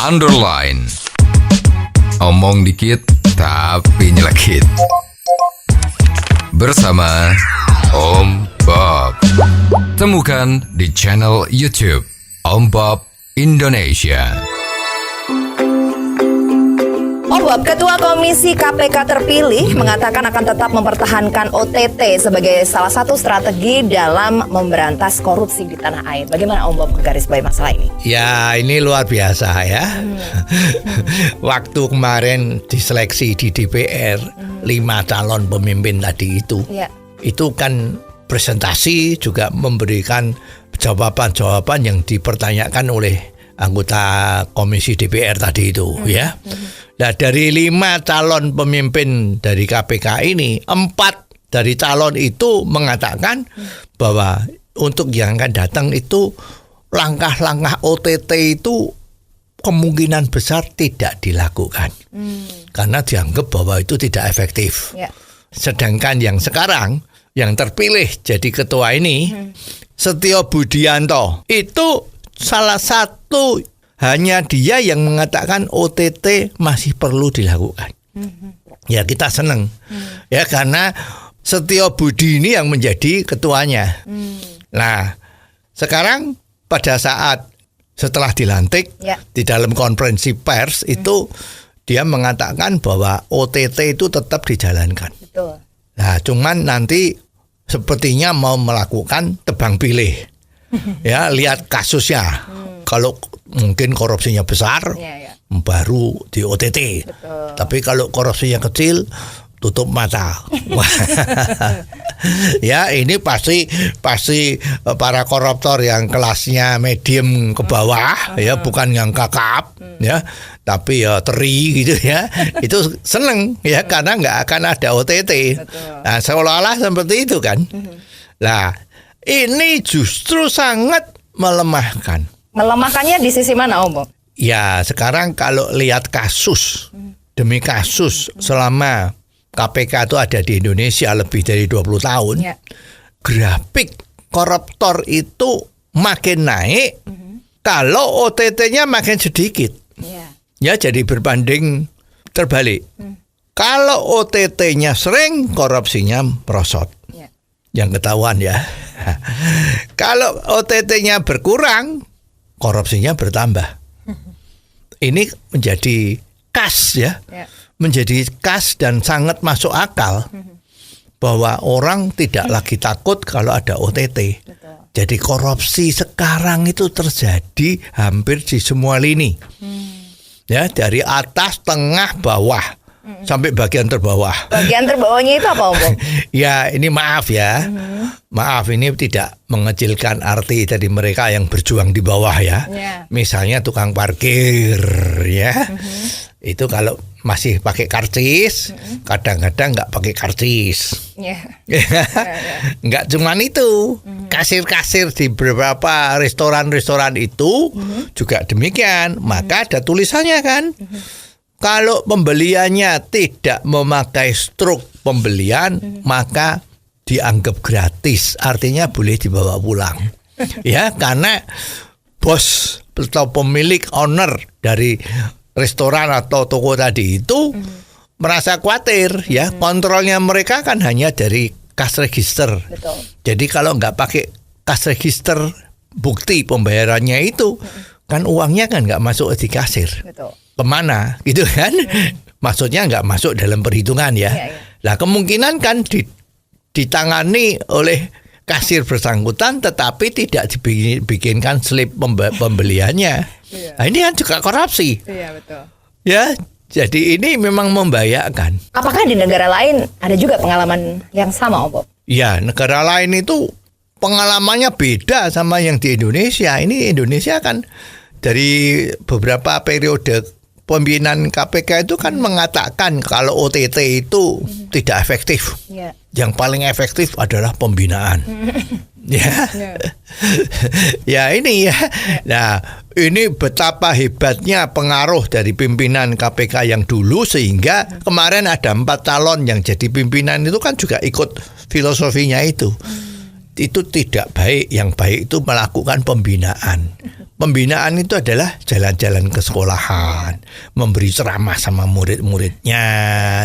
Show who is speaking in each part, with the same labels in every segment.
Speaker 1: underline. Omong dikit tapi nyelekit. Bersama Om Bob. Temukan di channel YouTube Om Bob Indonesia.
Speaker 2: Om Bob, Ketua Komisi KPK terpilih mengatakan akan tetap mempertahankan OTT sebagai salah satu strategi dalam memberantas korupsi di tanah air. Bagaimana Om Bob menggarisbawahi masalah ini?
Speaker 3: Ya, ini luar biasa ya. Waktu kemarin diseleksi di DPR 5 calon pemimpin tadi itu kan presentasi juga memberikan jawaban-jawaban yang dipertanyakan oleh anggota Komisi DPR tadi itu ya. Nah, dari 5 calon pemimpin dari KPK ini, 4 dari calon itu mengatakan bahwa untuk yang akan datang itu langkah-langkah OTT itu kemungkinan besar tidak dilakukan. Karena dianggap bahwa itu tidak efektif. Sedangkan yang sekarang, yang terpilih jadi ketua ini, Setio Budianto, itu salah satu hanya dia yang mengatakan OTT masih perlu dilakukan. Ya, kita senang. Ya, karena Setio Budi ini yang menjadi ketuanya. Nah, sekarang pada saat setelah dilantik di dalam konferensi pers itu dia mengatakan bahwa OTT itu tetap dijalankan.
Speaker 2: Betul.
Speaker 3: Nah, cuman nanti sepertinya mau melakukan tebang pilih. Ya, lihat kasusnya. Kalau mungkin korupsinya besar, baru di OTT.
Speaker 2: Betul.
Speaker 3: Tapi kalau korupsinya kecil, tutup mata. Ya, ini pasti para koruptor yang kelasnya medium ke bawah, ya, bukan yang kakap, ya, tapi ya teri gitu ya. Itu seneng ya, karena nggak akan ada OTT.
Speaker 2: Betul.
Speaker 3: Nah, seolah-olah seperti itu kan. Nah, ini justru sangat melemahkan.
Speaker 2: Melemahkannya di sisi mana Om Bob?
Speaker 3: Ya, sekarang kalau lihat kasus demi kasus selama KPK itu ada di Indonesia lebih dari 20 tahun, grafik koruptor itu makin naik kalau OTT-nya makin sedikit. Ya, jadi berbanding terbalik. Kalau OTT-nya sering, korupsinya merosot. Yang ketahuan ya. Kalau OTT-nya berkurang, korupsinya bertambah. Ini menjadi kas ya. Menjadi kas dan sangat masuk akal bahwa orang tidak lagi takut kalau ada OTT. Jadi korupsi sekarang itu terjadi hampir di semua lini. Ya, dari atas, tengah, bawah sampai bagian terbawah. Bagian
Speaker 2: terbawahnya itu apa Om Bob?
Speaker 3: Ya, ini maaf ya. Maaf, ini tidak mengecilkan arti dari mereka yang berjuang di bawah ya. Misalnya tukang parkir ya. Itu kalau masih pakai karcis, kadang-kadang nggak pakai karcis. Nggak cuman itu, kasir-kasir di beberapa restoran-restoran itu juga demikian. Maka ada tulisannya kan. Kalau pembeliannya tidak memakai struk pembelian, maka dianggap gratis. Artinya boleh dibawa pulang. Ya, karena bos atau pemilik owner dari restoran atau toko tadi itu merasa khawatir. Ya, kontrolnya mereka kan hanya dari cash register.
Speaker 2: Betul.
Speaker 3: Jadi kalau nggak pakai cash register, bukti pembayarannya itu kan uangnya kan nggak masuk di kasir.
Speaker 2: Betul.
Speaker 3: Kemana gitu kan? Maksudnya nggak masuk dalam perhitungan ya. Nah, kemungkinan kan ditangani oleh kasir bersangkutan, tetapi tidak dibikinkan slip pembeliannya. Nah, ini kan juga korupsi.
Speaker 2: Iya, betul.
Speaker 3: Ya, jadi ini memang membahayakan.
Speaker 2: Apakah di negara lain ada juga pengalaman yang sama Om Bob?
Speaker 3: Ya, negara lain itu pengalamannya beda sama yang di Indonesia. Ini Indonesia kan dari beberapa periode pimpinan KPK itu kan mengatakan kalau OTT itu tidak efektif. Yang paling efektif adalah pembinaan. Ya ini ya. Nah, ini betapa hebatnya pengaruh dari pimpinan KPK yang dulu, sehingga kemarin ada 4 calon yang jadi pimpinan itu kan juga ikut filosofinya itu. Itu tidak baik. Yang baik itu melakukan pembinaan. Pembinaan itu adalah jalan-jalan ke sekolahan, memberi ceramah sama murid-muridnya,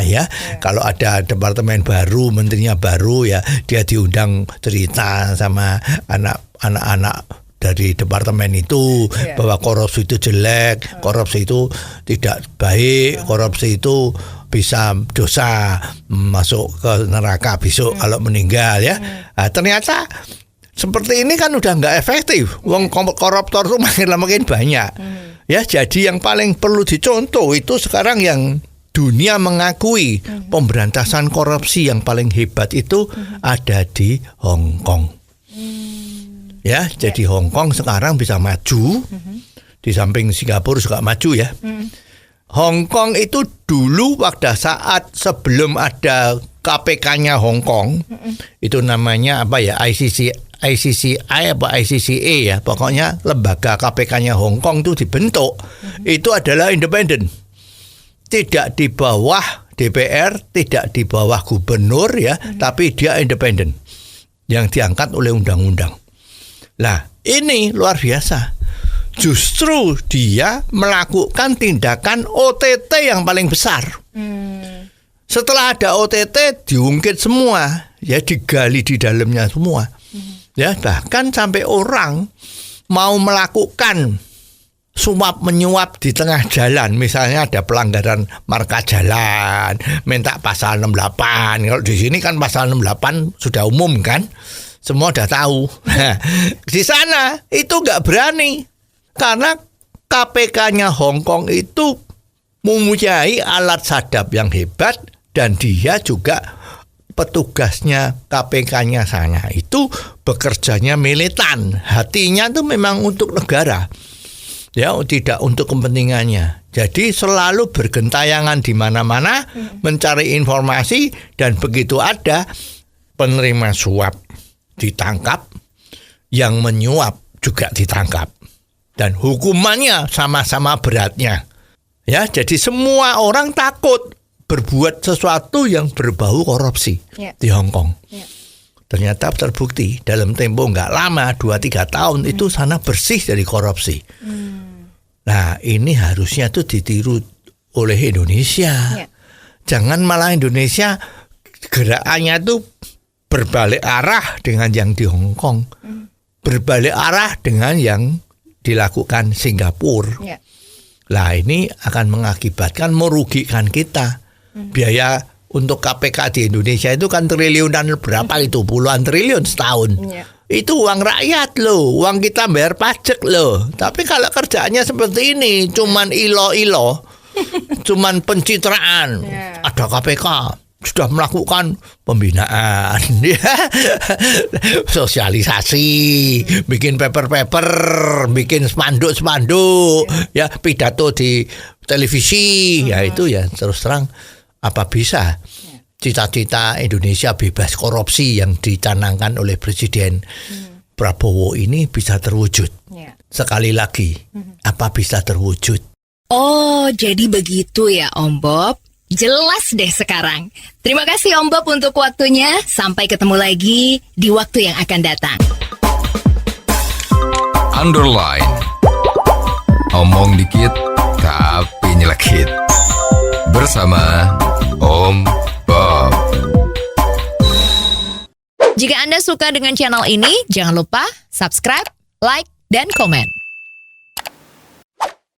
Speaker 3: ya. Kalau ada departemen baru, menterinya baru, ya dia diundang cerita sama anak-anak dari departemen itu bahwa korupsi itu jelek, korupsi itu tidak baik, korupsi itu bisa dosa, masuk ke neraka besok kalau meninggal, ya. Nah, ternyata seperti ini kan udah nggak efektif. Wong koruptor itu makin banyak. Ya, jadi yang paling perlu dicontoh itu sekarang yang dunia mengakui pemberantasan korupsi yang paling hebat itu ada di Hong Kong. Ya, jadi Hong Kong sekarang bisa maju. Di samping Singapura juga maju, ya. Hong Kong itu dulu pada saat sebelum ada KPK-nya Hong Kong, itu namanya apa ya, ICCI apa ICCA, ya, pokoknya lembaga KPK-nya Hong Kong itu dibentuk, itu adalah independen, tidak di bawah DPR, tidak di bawah gubernur, ya, tapi dia independen, yang diangkat oleh undang-undang. Nah, ini luar biasa. Justru dia melakukan tindakan OTT yang paling besar. Setelah ada OTT diungkit semua, ya, digali di dalamnya semua. Ya, bahkan sampai orang mau melakukan suap menyuap di tengah jalan, misalnya ada pelanggaran marka jalan, minta pasal 68. Kalau di sini kan pasal 68 sudah umum kan, semua udah tahu. Nah, di sana itu nggak berani karena KPK-nya Hong Kong itu mempunyai alat sadap yang hebat dan dia juga petugasnya KPK-nya sana itu bekerjanya militan, hatinya itu memang untuk negara, ya, tidak untuk kepentingannya. Jadi selalu bergentayangan di mana-mana mencari informasi, dan begitu ada penerima suap ditangkap, yang menyuap juga ditangkap, dan hukumannya sama-sama beratnya. Ya, jadi semua orang takut berbuat sesuatu yang berbau korupsi di Hong Kong. Ternyata terbukti dalam tempo nggak lama, 2-3 tahun itu sana bersih dari korupsi. Nah, ini harusnya tuh ditiru oleh Indonesia. Jangan malah Indonesia gerakannya tuh berbalik arah dengan yang di Hong Kong, berbalik arah dengan yang dilakukan Singapura. Lah, ini akan mengakibatkan merugikan kita. Biaya untuk KPK di Indonesia itu kan triliunan, berapa itu, puluhan triliun setahun. Itu uang rakyat loh, uang kita bayar pajak loh. Tapi kalau kerjaannya seperti ini, cuman ilo-ilo, cuman pencitraan, ada KPK sudah melakukan pembinaan, sosialisasi, bikin paper-paper, bikin spanduk-spanduk, ya, pidato di televisi, ya, itu ya terus terang apa bisa cita-cita Indonesia bebas korupsi yang dicanangkan oleh Presiden Prabowo ini bisa terwujud. Sekali lagi, apa bisa terwujud?
Speaker 4: Oh, jadi begitu ya Om Bob. Jelas deh sekarang. Terima kasih Om Bob untuk waktunya. Sampai ketemu lagi di waktu yang akan datang.
Speaker 1: Underline. Omong dikit tapi nyelekit. Bersama Om Bob.
Speaker 4: Jika Anda suka dengan channel ini, jangan lupa subscribe, like, dan komen.